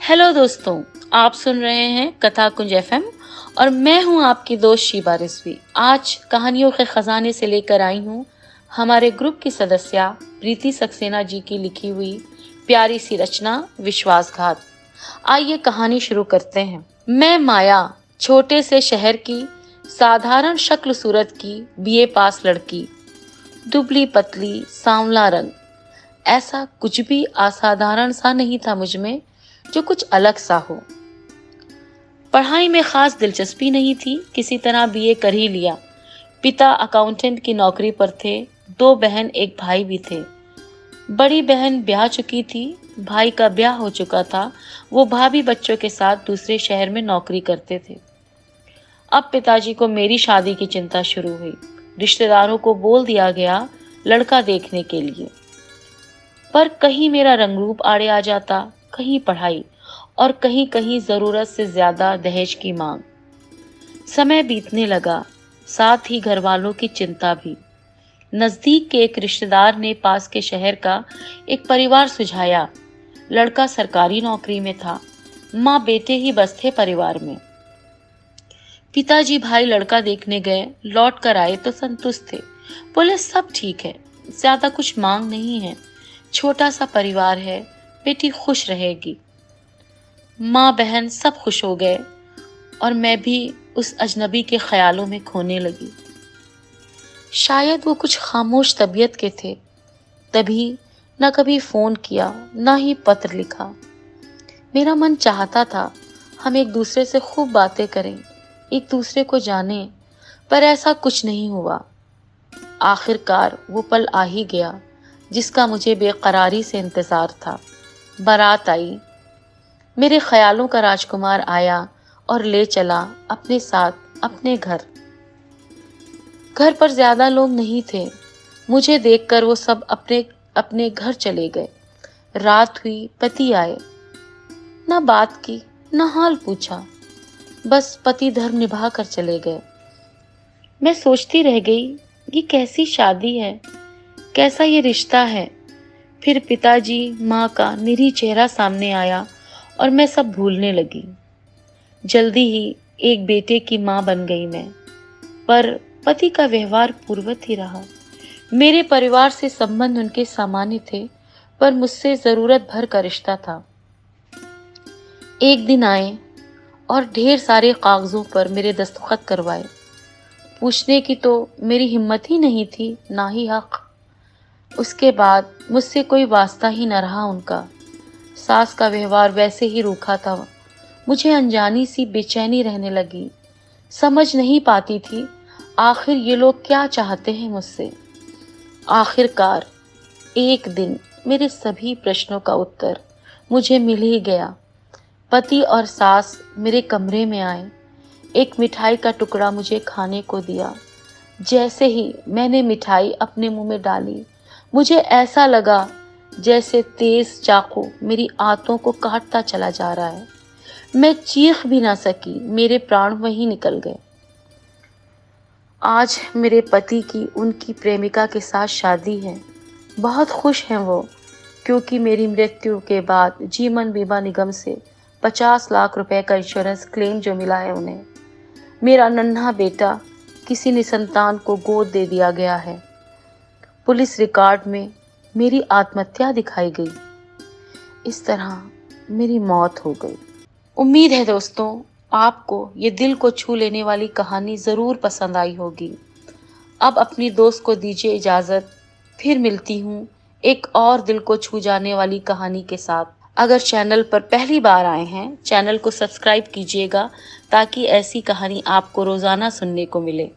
Hello दोस्तों, आप सुन रहे हैं कथा कुंज एफएम और मैं हूं आपकी दोस्त शीबा रिजवी। आज कहानियों के खजाने से लेकर आई हूं हमारे ग्रुप की सदस्या प्रीति सक्सेना जी की लिखी हुई प्यारी सी रचना विश्वासघात। आइए कहानी शुरू करते हैं। मैं माया, छोटे से शहर की साधारण शक्ल सूरत की बीए पास लड़की, दुबली पतली सांवला रंग। ऐसा कुछ भी असाधारण सा नहीं था मुझ में जो कुछ अलग सा हो। पढ़ाई में खास दिलचस्पी नहीं थी, किसी तरह बीए कर ही लिया। पिता अकाउंटेंट की नौकरी पर थे, 2 बहन एक भाई भी थे। बड़ी बहन ब्याह चुकी थी, भाई का ब्याह हो चुका था। वो भाभी बच्चों के साथ दूसरे शहर में नौकरी करते थे। अब पिताजी को मेरी शादी की चिंता शुरू हुई। रिश्तेदारों को बोल दिया गया लड़का देखने के लिए, पर कहीं मेरा रंग रूप आड़े आ जाता, कहीं पढ़ाई और कहीं कहीं जरूरत से ज्यादा दहेज की मांग। समय बीतने लगा, साथ ही घर वालों की चिंता भी। नजदीक के एक रिश्तेदार ने पास के शहर का एक परिवार सुझाया। लड़का सरकारी नौकरी में था, माँ बेटे ही बस थे परिवार में। पिताजी भाई लड़का देखने गए, लौट कर आए तो संतुष्ट थे। बोले सब ठीक है, ज्यादा कुछ मांग नहीं है, छोटा सा परिवार है, बेटी खुश रहेगी। माँ बहन सब खुश हो गए और मैं भी उस अजनबी के ख्यालों में खोने लगी। शायद वो कुछ खामोश तबीयत के थे, तभी न कभी फोन किया न ही पत्र लिखा। मेरा मन चाहता था हम एक दूसरे से खूब बातें करें, एक दूसरे को जानें, पर ऐसा कुछ नहीं हुआ। आखिरकार वो पल आ ही गया जिसका मुझे बेकरारी से इंतजार था। बारात आई। मेरे ख्यालों का राजकुमार आया और ले चला अपने साथ अपने घर। घर पर ज्यादा लोग नहीं थे। मुझे देखकर वो सब अपने अपने घर चले गए। रात हुई, पति आए। ना बात की, ना हाल पूछा, बस पति धर्म निभा कर चले गए। मैं सोचती रह गई, ये कैसी शादी है, कैसा ये रिश्ता है। फिर पिताजी माँ का निरी चेहरा सामने आया और मैं सब भूलने लगी। जल्दी ही एक बेटे की माँ बन गई मैं, पर पति का व्यवहार पूर्ववत ही रहा। मेरे परिवार से संबंध उनके सामान्य थे, पर मुझसे जरूरत भर का रिश्ता था। एक दिन आए और ढेर सारे कागजों पर मेरे दस्तखत करवाए। पूछने की तो मेरी हिम्मत ही नहीं थी, ना ही हक। उसके बाद मुझसे कोई वास्ता ही न रहा उनका। सास का व्यवहार वैसे ही रूखा था। मुझे अनजानी सी बेचैनी रहने लगी। समझ नहीं पाती थी आखिर ये लोग क्या चाहते हैं मुझसे। आखिरकार एक दिन मेरे सभी प्रश्नों का उत्तर मुझे मिल ही गया। पति और सास मेरे कमरे में आए। एक मिठाई का टुकड़ा मुझे खाने को दिया। जैसे ही मैंने मिठाई अपने मुंह में डाली, मुझे ऐसा लगा जैसे तेज चाकू मेरी आंतों को काटता चला जा रहा है। मैं चीख भी ना सकी, मेरे प्राण वहीं निकल गए। आज मेरे पति की उनकी प्रेमिका के साथ शादी है। बहुत खुश हैं वो, क्योंकि मेरी मृत्यु के बाद जीवन बीमा निगम से 50 लाख रुपए का इंश्योरेंस क्लेम जो मिला है उन्हें। मेरा नन्हा बेटा किसी निसंतान को गोद दे दिया गया है। पुलिस रिकॉर्ड में मेरी आत्महत्या दिखाई गई। इस तरह मेरी मौत हो गई। उम्मीद है दोस्तों आपको ये दिल को छू लेने वाली कहानी जरूर पसंद आई होगी। अब अपनी दोस्त को दीजिए इजाजत, फिर मिलती हूँ एक और दिल को छू जाने वाली कहानी के साथ। अगर चैनल पर पहली बार आए हैं, चैनल को सब्सक्राइब कीजिएगा ताकि ऐसी कहानी आपको रोजाना सुनने को मिले।